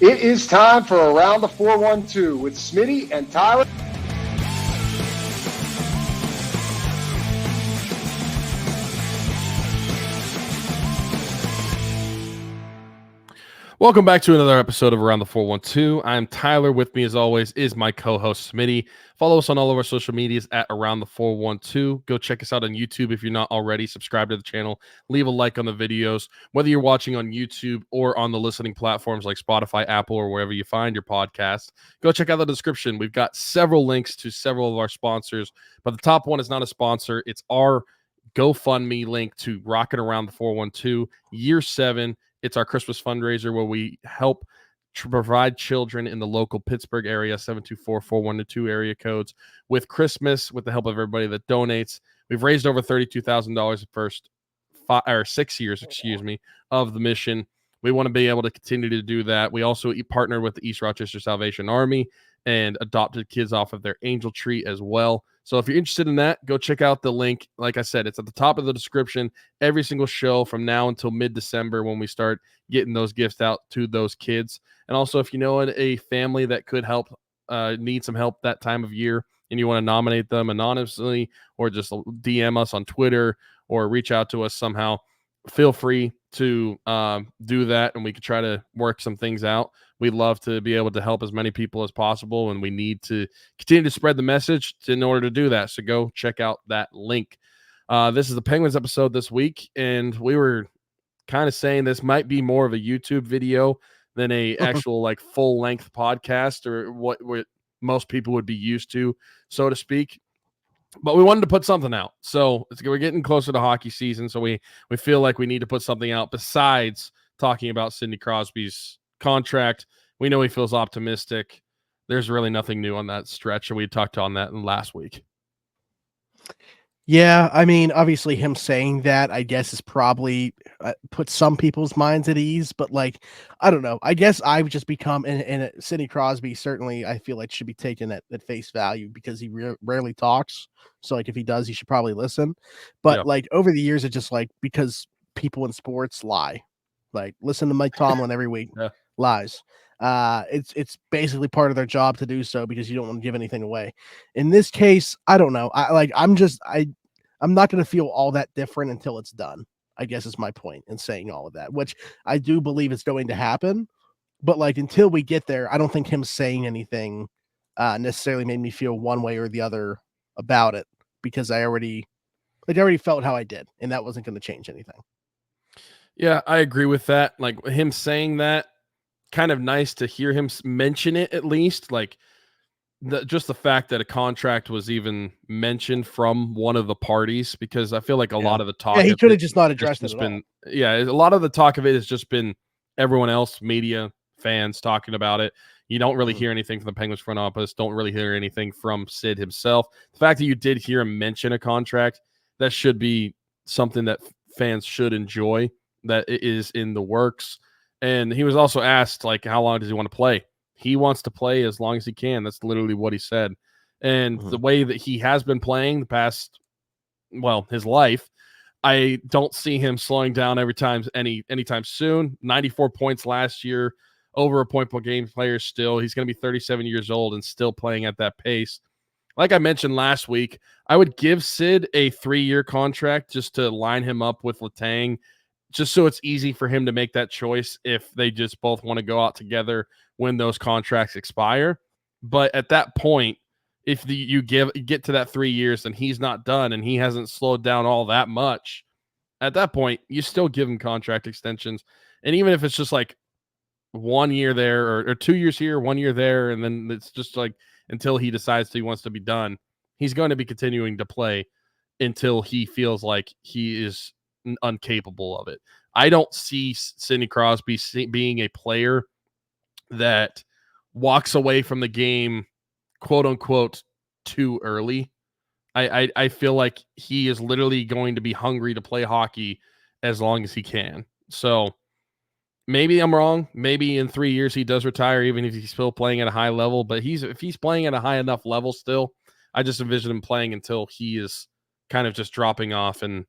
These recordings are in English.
It is time for Around the 412 with Smitty and Tyler. Welcome back to another episode of Around the 412. I'm Tyler. With me, as always, is my co-host, Smitty. Follow us on all of our social medias at Around the 412. Go check us out on YouTube if you're not already. Subscribe to the channel. Leave a like on the videos. Whether you're watching on YouTube or on the listening platforms like Spotify, Apple, or wherever you find your podcast, go check out the description. We've got several links to several of our sponsors, but the top one is not a sponsor. It's our GoFundMe link to Rockin' Around the 412, Year 7. It's our Christmas fundraiser where we help provide children in the local Pittsburgh area, 724-4122 area codes, with Christmas, with the help of everybody that donates. We've raised over $32,000 the first 6 years, of the mission. We want to be able to continue to do that. We also partnered with the East Rochester Salvation Army and adopted kids off of their angel tree as well. So if you're interested in that, go check out the link. Like I said, it's at the top of the description. Every single show from now until mid-December when we start getting those gifts out to those kids. And also, if you know a family that could help, need some help that time of year, and you want to nominate them anonymously or just DM us on Twitter or reach out to us somehow, feel free to do that, and we could try to work some things out. We'd love to be able to help as many people as possible, and we need to continue to spread the message in order to do that. So go check out that link. This is the Penguins episode this week, and we were kind of saying this might be more of a YouTube video than a actual like full-length podcast or what most people would be used to, so to speak. But we wanted to put something out. So we're getting closer to hockey season, so we feel like we need to put something out besides talking about Sidney Crosby's contract. We know he feels optimistic. There's really nothing new on that stretch, and we talked on that last week. Yeah, I mean, obviously him saying that, I guess, is probably put some people's minds at ease, but like, I don't know. I guess I've just become, and Sidney Crosby certainly, I feel like should be taken at face value because he rarely talks. So like, if he does, he should probably listen. But like over the years, it's just like, because people in sports lie, like listen to Mike Tomlin every week, lies. It's basically part of their job to do so because you don't want to give anything away. In this case, I don't know. I'm not going to feel all that different until it's done, I guess is my point in saying all of that, which I do believe is going to happen. But like, until we get there, I don't think him saying anything necessarily made me feel one way or the other about it, because I already felt how I did, and that wasn't going to change anything. Yeah, I agree with that. Like him saying that, kind of nice to hear him mention it at least. Like just the fact that a contract was even mentioned from one of the parties, because I feel like a lot of the talk. Yeah, he could have just not addressed it at all. Yeah, a lot of the talk of it has just been everyone else, media, fans talking about it. You don't really hear anything from the Penguins front office. Don't really hear anything from Sid himself. The fact that you did hear him mention a contract, that should be something that fans should enjoy, that it is in the works. And he was also asked, like, how long does he want to play? He wants to play as long as he can. That's literally what he said. And the way that he has been playing the past, his life, I don't see him slowing down anytime soon. 94 points last year, over a point per game player still. He's going to be 37 years old and still playing at that pace. Like I mentioned last week, I would give Sid a 3-year contract just to line him up with Letang, just so it's easy for him to make that choice if they just both want to go out together when those contracts expire. But at that point, if you get to that 3 years and he's not done and he hasn't slowed down all that much, at that point, you still give him contract extensions. And even if it's just like 1 year there or 2 years here, 1 year there, and then it's just like until he decides he wants to be done, he's going to be continuing to play until he feels like he is incapable of it. I don't see Sidney Crosby being a player that walks away from the game, quote unquote, too early. I feel like he is literally going to be hungry to play hockey as long as he can. So maybe I'm wrong. Maybe in 3 years he does retire, even if he's still playing at a high level. But if he's playing at a high enough level still, I just envision him playing until he is kind of just dropping off, and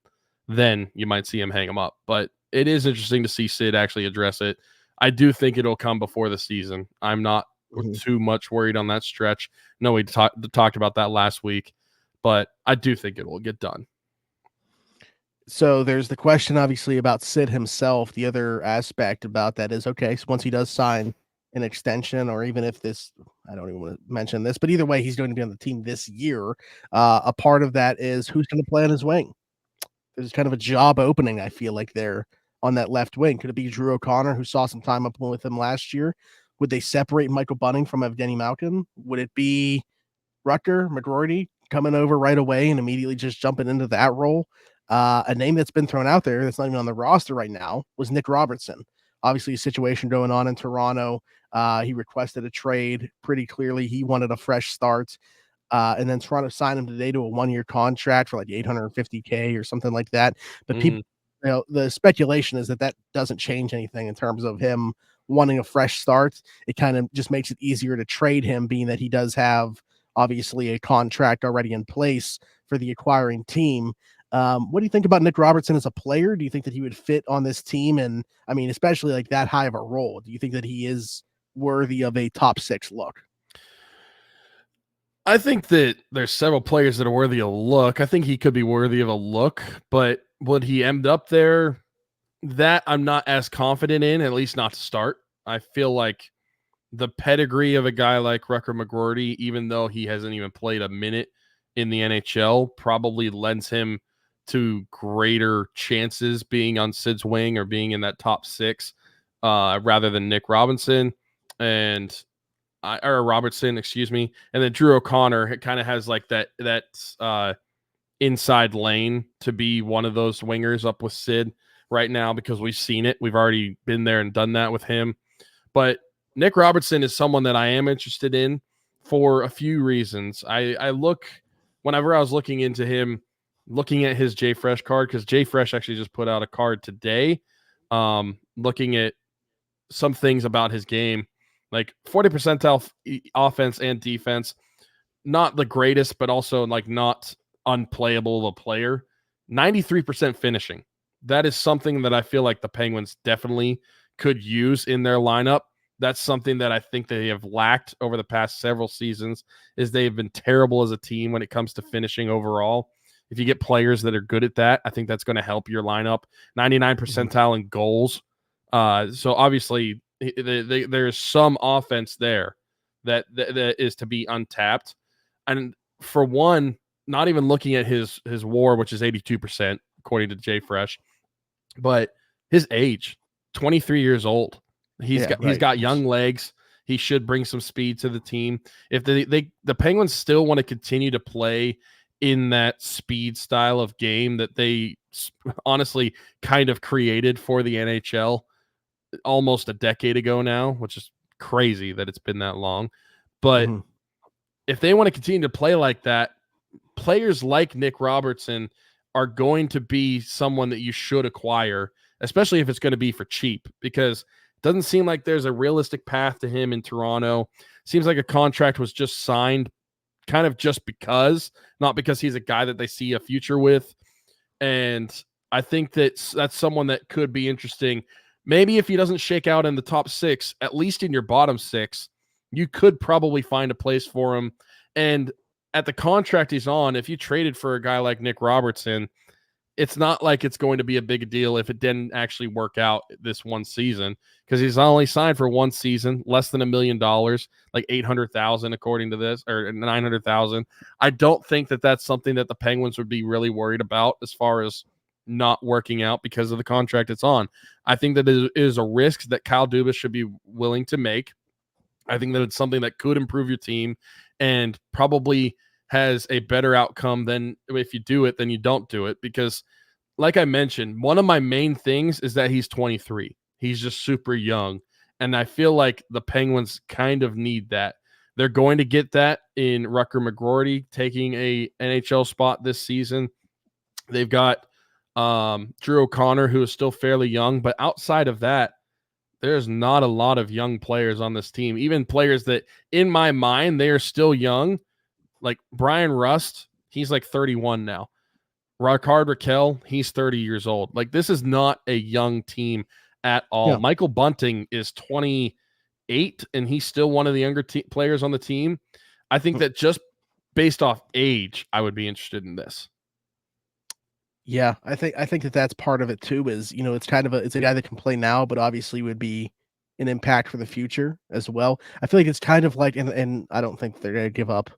then you might see him hang him up. But it is interesting to see Sid actually address it. I do think it'll come before the season. I'm not too much worried on that stretch. No, we talked about that last week, but I do think it will get done. So there's the question, obviously, about Sid himself. The other aspect about that is, okay, so once he does sign an extension, or even if this, I don't even want to mention this, but either way, he's going to be on the team this year. A part of that is who's going to play on his wing. There's kind of a job opening, I feel like, there on that left wing. Could it be Drew O'Connor, who saw some time up with him last year? Would they separate Michael Bunting from Evgeny Malkin? Would it be Rutger McGroarty coming over right away and immediately just jumping into that role? A name that's been thrown out there that's not even on the roster right now was Nick Robertson. Obviously, a situation going on in Toronto. He requested a trade pretty clearly. He wanted a fresh start. And then Toronto signed him today to a 1-year contract for like $850K or something like that. But people, the speculation is that doesn't change anything in terms of him wanting a fresh start. It kind of just makes it easier to trade him, being that he does have obviously a contract already in place for the acquiring team. What do you think about Nick Robertson as a player? Do you think that he would fit on this team? And I mean, especially like that high of a role, do you think that he is worthy of a top 6 look? I think that there's several players that are worthy of a look. I think he could be worthy of a look, but would he end up there? That I'm not as confident in, at least not to start. I feel like the pedigree of a guy like Rutger McGroarty, even though he hasn't even played a minute in the NHL, probably lends him to greater chances being on Sid's wing or being in that top 6 rather than Nick Robinson or Robertson, excuse me. And then Drew O'Connor kind of has like that inside lane to be one of those wingers up with Sid right now, because we've seen it. We've already been there and done that with him. But Nick Robertson is someone that I am interested in for a few reasons. Whenever I was looking into him, looking at his JFresh card, because JFresh actually just put out a card today, looking at some things about his game, like 40 percentile offense and defense, not the greatest, but also like not unplayable of a player. 93% finishing. That is something that I feel like the Penguins definitely could use in their lineup. That's something that I think they have lacked over the past several seasons, is they've been terrible as a team when it comes to finishing overall. If you get players that are good at that, I think that's going to help your lineup. 99 percentile in goals. So obviously there's some offense there that is to be untapped. And for one, not even looking at his WAR, which is 82%, according to JFresh, but his age, 23 years old. He's got young legs. He should bring some speed to the team. If the Penguins still want to continue to play in that speed style of game that they honestly kind of created for the NHL almost a decade ago now, which is crazy that it's been that long. But if they want to continue to play like that, players like Nick Robertson are going to be someone that you should acquire, especially if it's going to be for cheap, because it doesn't seem like there's a realistic path to him in Toronto. Seems like a contract was just signed kind of just because, not because he's a guy that they see a future with. And I think that's someone that could be interesting. Maybe if he doesn't shake out in the top 6, at least in your bottom 6, you could probably find a place for him. And at the contract he's on, if you traded for a guy like Nick Robertson, it's not like it's going to be a big deal if it didn't actually work out this one season, because he's only signed for one season, less than $1 million, like 800,000 according to this, or 900,000. I don't think that that's something that the Penguins would be really worried about as far as not working out because of the contract it's on. I think that it is a risk that Kyle Dubas should be willing to make. I think that it's something that could improve your team and probably has a better outcome than if you do it than you don't do it, because like I mentioned, one of my main things is that he's 23. He's just super young, and I feel like the Penguins kind of need that. They're going to get that in Rutger McGroarty taking a NHL spot this season. They've got Drew O'Connor, who is still fairly young, but outside of that, there's not a lot of young players on this team, even players that in my mind, they are still young. Like Brian Rust, he's like 31 now. Ricard Raquel, he's 30 years old. Like, this is not a young team at all. Yeah. Michael Bunting is 28, and he's still one of the younger players on the team. I think that just based off age, I would be interested in this. Yeah, I think that that's part of it too. Is it's kind of it's a guy that can play now, but obviously would be an impact for the future as well. I feel like it's kind of like, and I don't think they're going to give up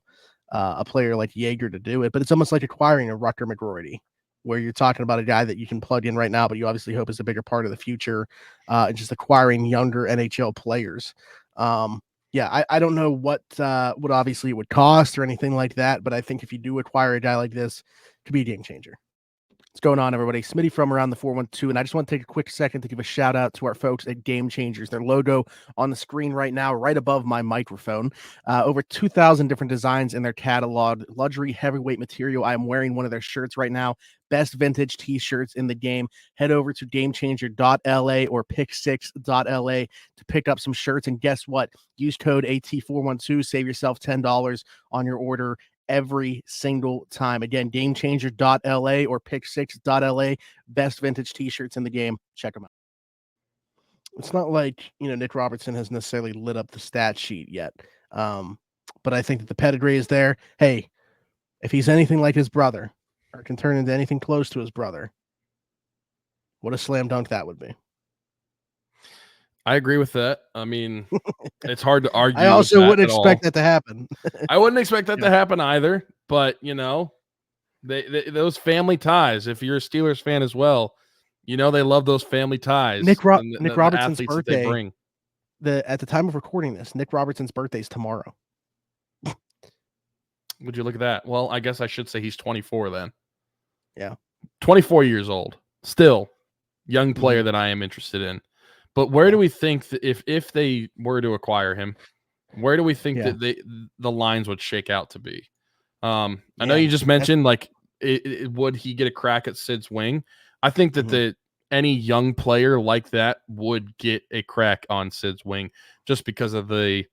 a player like Jaeger to do it, but it's almost like acquiring a Rutger McGroarty, where you're talking about a guy that you can plug in right now, but you obviously hope is a bigger part of the future, and just acquiring younger NHL players. Yeah, I don't know what obviously it would cost or anything like that, but I think if you do acquire a guy like this, it could be a game changer. What's going on, everybody? Smitty from Around the 412, and I just want to take a quick second to give a shout out to our folks at Game Changers. Their logo on the screen right now, right above my microphone. Over 2,000 different designs in their catalog. Luxury heavyweight material. I am wearing one of their shirts right now. Best vintage t-shirts in the game. Head over to gamechanger.la or pick6.la to pick up some shirts. And guess what? Use code AT412. Save yourself $10 on your order every single time. Again, gamechanger.la or pick6.la. Best vintage t-shirts in the game. Check them out. It's not like, Nick Robertson has necessarily lit up the stat sheet yet. But I think that the pedigree is there. Hey, if he's anything like his brother, or can turn into anything close to his brother, what a slam dunk that would be. I agree with that. I mean, it's hard to argue. I also wouldn't expect that to happen. I wouldn't expect that to happen either. But they those family ties. If you're a Steelers fan as well, they love those family ties. Nick Robertson's birthday. They bring. At the time of recording this, Nick Robertson's birthday is tomorrow. Would you look at that? Well, I guess I should say he's 24 then. Yeah, 24 years old. Still, young player that I am interested in. But where do we think that if they were to acquire him, where do we think that the lines would shake out to be? I know you just mentioned would he get a crack at Sid's wing? I think that any young player like that would get a crack on Sid's wing just because of the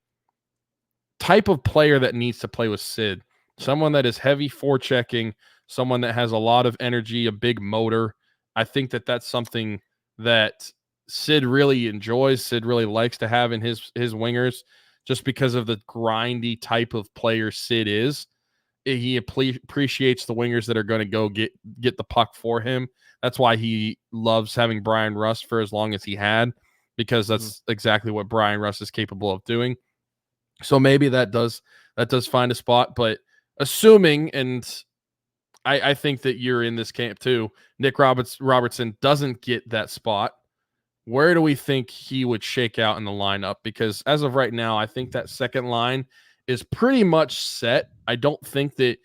type of player that needs to play with Sid. Someone that is heavy forechecking, someone that has a lot of energy, a big motor. I think that that's something that Sid really enjoys. Sid really likes to have in his wingers just because of the grindy type of player Sid is. He appreciates the wingers that are going to go get the puck for him. That's why he loves having Brian Rust for as long as he had, because that's exactly what Brian Rust is capable of doing. So maybe that does find a spot, but assuming, and I think that you're in this camp too, Nick Robertson doesn't get that spot, where do we think he would shake out in the lineup? Because as of right now, I think that second line is pretty much set. I don't think that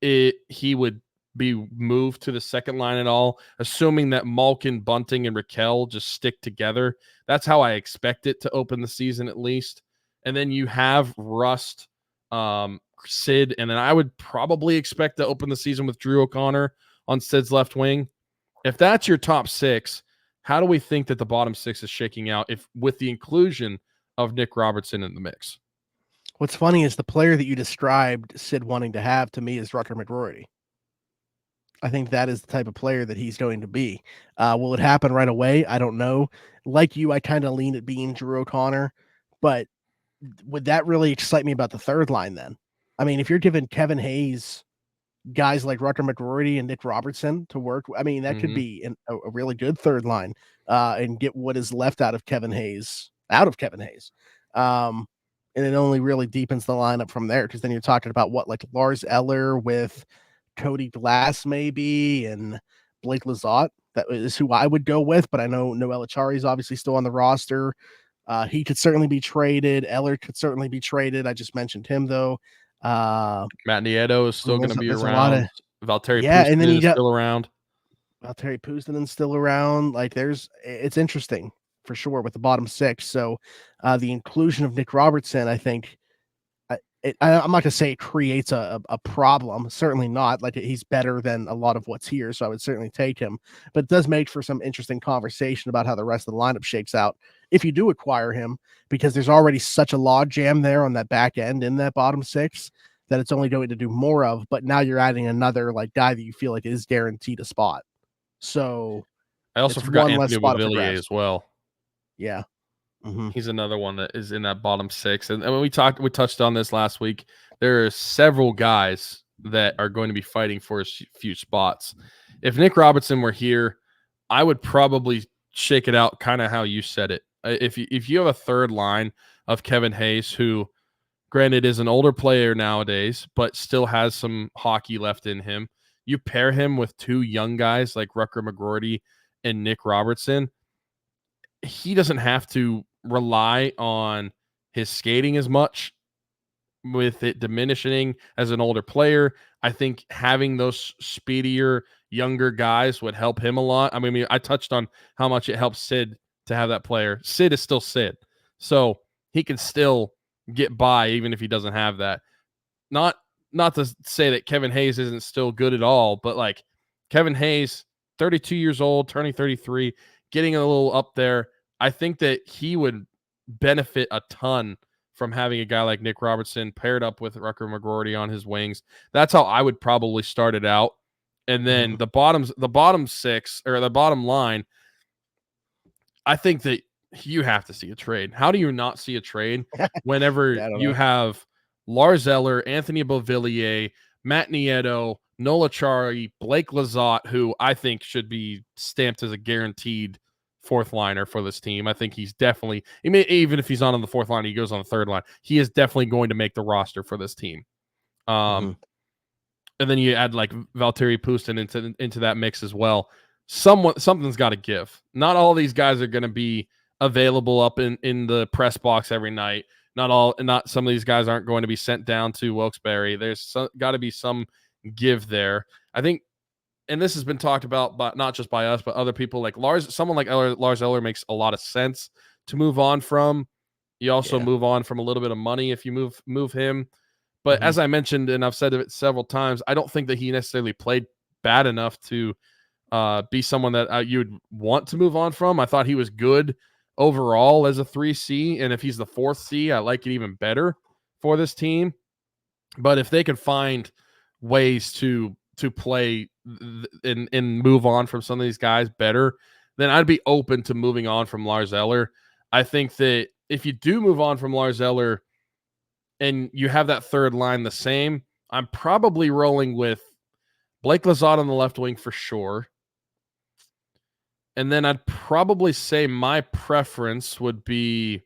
he would be moved to the second line at all, assuming that Malkin, Bunting, and Raquel just stick together. That's how I expect it to open the season at least. And then you have Rust, Sid, and then I would probably expect to open the season with Drew O'Connor on Sid's left wing. If that's your top six, how do we think that the bottom six is shaking out if with the inclusion of Nick Robertson in the mix? What's funny is the player that you described Sid wanting to have to me is Rutger McGroarty. I think that is the type of player that he's going to be. Will it happen right away? I don't know. Like you, I kind of lean at being Drew O'Connor, but would that really excite me about the third line then? I mean, if you're giving Kevin Hayes guys like Rutger McGroarty and Nick Robertson to work, I mean, that could be a really good third line and get what is left out of Kevin Hayes. And it only really deepens the lineup from there, because then you're talking about like Lars Eller with Cody Glass maybe and Blake Lizotte. That is who I would go with, but I know Noel Acciari is obviously still on the roster. He could certainly be traded. Eller could certainly be traded. I just mentioned him though. Matt Nieto is still going to be around. Valteri and then is still around. Valteri Puustinen still around. Like it's interesting for sure with the bottom six. So the inclusion of Nick Robertson, I think, I'm not going to say it creates a problem. Certainly not. Like, he's better than a lot of what's here, so I would certainly take him. But it does make for some interesting conversation about how the rest of the lineup shakes out if you do acquire him, because there's already such a log jam there on that back end in that bottom six that it's only going to do more of. But now you're adding another guy that you feel like is guaranteed a spot. So I also forgot Anthony Beuvillier as well. Yeah. Mm-hmm. He's another one that is in that bottom 6. And when we touched on this last week, there are several guys that are going to be fighting for a few spots. If Nick Robertson were here, I would probably shake it out kind of how you said it. If you have a third line of Kevin Hayes, who granted is an older player nowadays, but still has some hockey left in him, you pair him with 2 young guys like Rutger McGroarty and Nick Robertson, he doesn't have to rely on his skating as much with it diminishing as an older player. I think having those speedier, younger guys would help him a lot. I mean, I touched on how much it helps Sid to have that player. Sid is still Sid, so he can still get by even if he doesn't have that. Not to say that Kevin Hayes isn't still good at all, but like Kevin Hayes, 32 years old, turning 33, getting a little up there. I think that he would benefit a ton from having a guy like Nick Robertson paired up with Rutger McGroarty on his wings. That's how I would probably start it out. And then the bottom 6 or the bottom line, I think that you have to see a trade. How do you not see a trade whenever you have Lars Eller, Anthony Beuvillier, Matt Nieto, Noel Acciari, Blake Lizotte, who I think should be stamped as a guaranteed 4th liner for this team. I think he's definitely, even if he's not on the 4th line, he goes on the 3rd line. He is definitely going to make the roster for this team. And then you add like Valteri Puustinen into that mix as well. Something's got to give. Not all these guys are going to be available up in the press box every night. Not some of these guys aren't going to be sent down to Wilkes-Barre. There's got to be some give there. I think, and this has been talked about, but not just by us, but other people like someone like Lars Eller makes a lot of sense to move on from. You also move on from a little bit of money if you move him. But as I mentioned, and I've said it several times, I don't think that he necessarily played bad enough to be someone that you would want to move on from. I thought he was good overall as a 3C, and if he's the 4th C, I like it even better for this team. But if they can find ways to play and move on from some of these guys better, then I'd be open to moving on from Lars Eller. I think that if you do move on from Lars Eller and you have that 3rd line the same, I'm probably rolling with Blake Lizotte on the left wing for sure. And then I'd probably say my preference would be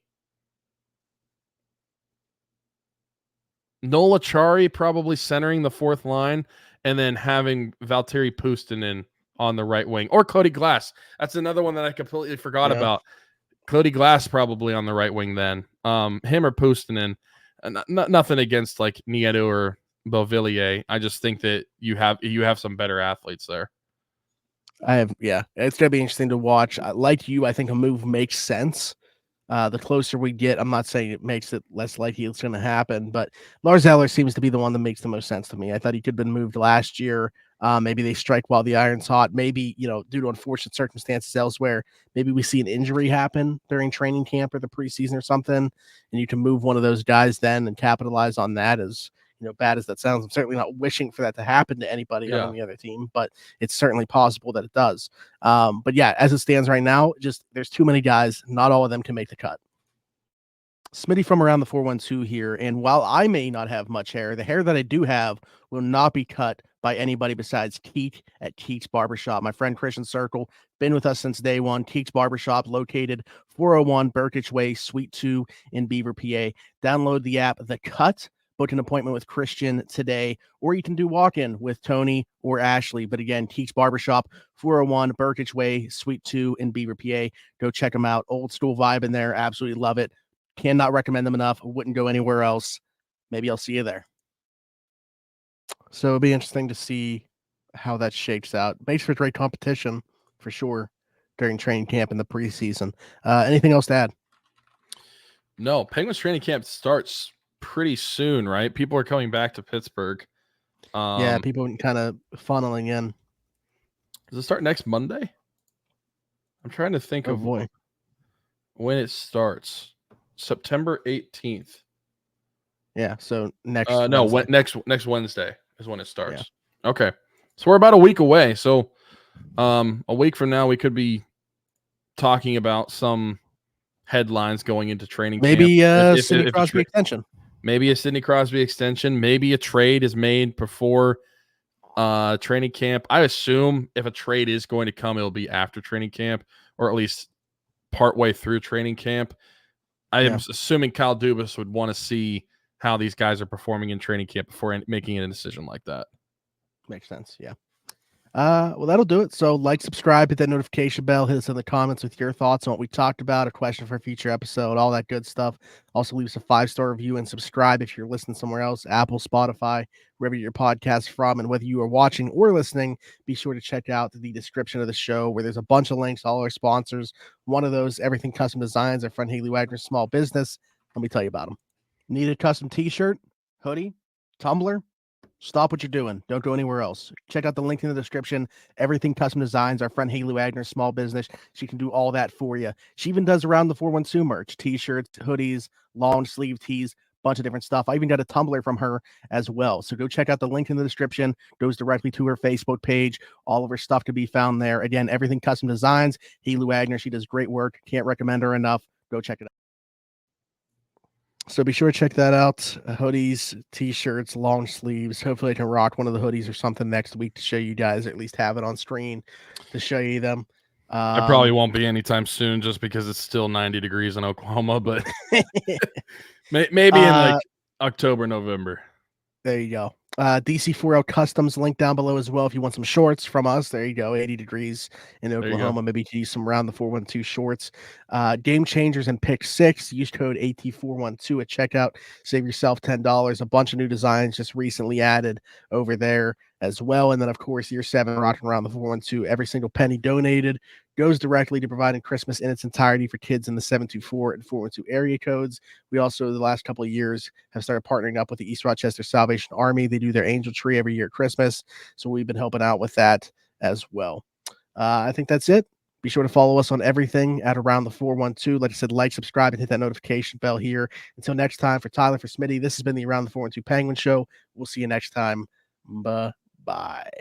Noel Acciari probably centering the 4th line and then having Valteri Puustinen on the right wing. Or Cody Glass. That's another one that I completely forgot about. Cody Glass probably on the right wing then. Him or Puustinen. Nothing against like Nieto or Beuvillier. I just think that you have some better athletes there. It's gonna be interesting to watch. Like you, I think a move makes sense. The closer we get, I'm not saying it makes it less likely it's going to happen, but Lars Eller seems to be the one that makes the most sense to me. I thought he could have been moved last year. Maybe they strike while the iron's hot. Maybe, due to unfortunate circumstances elsewhere, maybe we see an injury happen during training camp or the preseason or something, and you can move one of those guys then and capitalize on that. As bad as that sounds, I'm certainly not wishing for that to happen to anybody on the other team, but it's certainly possible that it does. But yeah, as it stands right now, just there's too many guys. Not all of them can make the cut. Smitty from around the 412 here, and while I may not have much hair, the hair that I do have will not be cut by anybody besides Keek at Keek's Barbershop. My friend Christian Circle, been with us since day one. Keek's Barbershop, located 401 Burkitch Way, Suite 2 in Beaver, PA. Download the app The Cut. Book an appointment with Christian today, or you can do walk-in with Tony or Ashley. But again, Keek's Barbershop, 401 Burkitch Way, Suite 2 in Beaver, PA. Go check them out. Old school vibe in there. Absolutely love it. Cannot recommend them enough. Wouldn't go anywhere else. Maybe I'll see you there. So it'll be interesting to see how that shakes out. Makes for great competition for sure during training camp in the preseason. Anything else to add? No, Penguins training camp starts pretty soon, right? People are coming back to Pittsburgh. People kind of funneling in. Does it start next Monday? I'm trying to think of when it starts. September 18th. Yeah, so next next Wednesday is when it starts. Yeah. Okay. So we're about a week away. So a week from now we could be talking about some headlines going into training Maybe camp. Sidney Crosby extension. Maybe a Sidney Crosby extension. Maybe a trade is made before training camp. I assume if a trade is going to come, it'll be after training camp, or at least partway through training camp. I am assuming Kyle Dubas would want to see how these guys are performing in training camp before making a decision like that. Makes sense. Yeah. Well, that'll do it. So subscribe, hit that notification bell, hit us in the comments with your thoughts on what we talked about, a question for a future episode, all that good stuff. Also leave us a 5-star review and subscribe if you're listening somewhere else, Apple, Spotify, wherever your podcast from. And whether you are watching or listening, be sure to check out the description of the show where there's a bunch of links, all our sponsors. One of those, Everything Custom Designs, our friend Haley Wagner's small business. Let me tell you about them. Need a custom t-shirt, hoodie, tumbler? Stop what you're doing. Don't go anywhere else. Check out the link in the description. Everything Custom Designs, our friend Haley Wagner, small business. She can do all that for you. She even does Around the 412 merch, t-shirts, hoodies, long sleeve tees, bunch of different stuff. I even got a tumbler from her as well. So go check out the link in the description. Goes directly to her Facebook page. All of her stuff can be found there. Again, Everything Custom Designs. Haley Wagner. She does great work. Can't recommend her enough. Go check it out. So be sure to check that out. Hoodies, t-shirts, long sleeves. Hopefully I can rock one of the hoodies or something next week to show you guys, or at least have it on screen to show you them. I probably won't be anytime soon just because it's still 90 degrees in Oklahoma, but maybe in October, November. There you go. DC4L Customs link down below as well if you want some shorts from us. There you go. 80 degrees in Oklahoma. Maybe you can use some Round the 412 shorts. Game Changers and Pick 6. Use code AT412 at checkout. Save yourself $10. A bunch of new designs just recently added over there as well. And then, of course, Year 7 rocking around the 412. Every single penny donated goes directly to providing Christmas in its entirety for kids in the 724 and 412 area codes. We also, the last couple of years, have started partnering up with the East Rochester Salvation Army. They do their angel tree every year at Christmas. So we've been helping out with that as well. I think that's it. Be sure to follow us on everything at Around the 412. Like I said, subscribe, and hit that notification bell here. Until next time, for Tyler, for Smitty, this has been the Around the 412 Penguin Show. We'll see you next time. Bye-bye.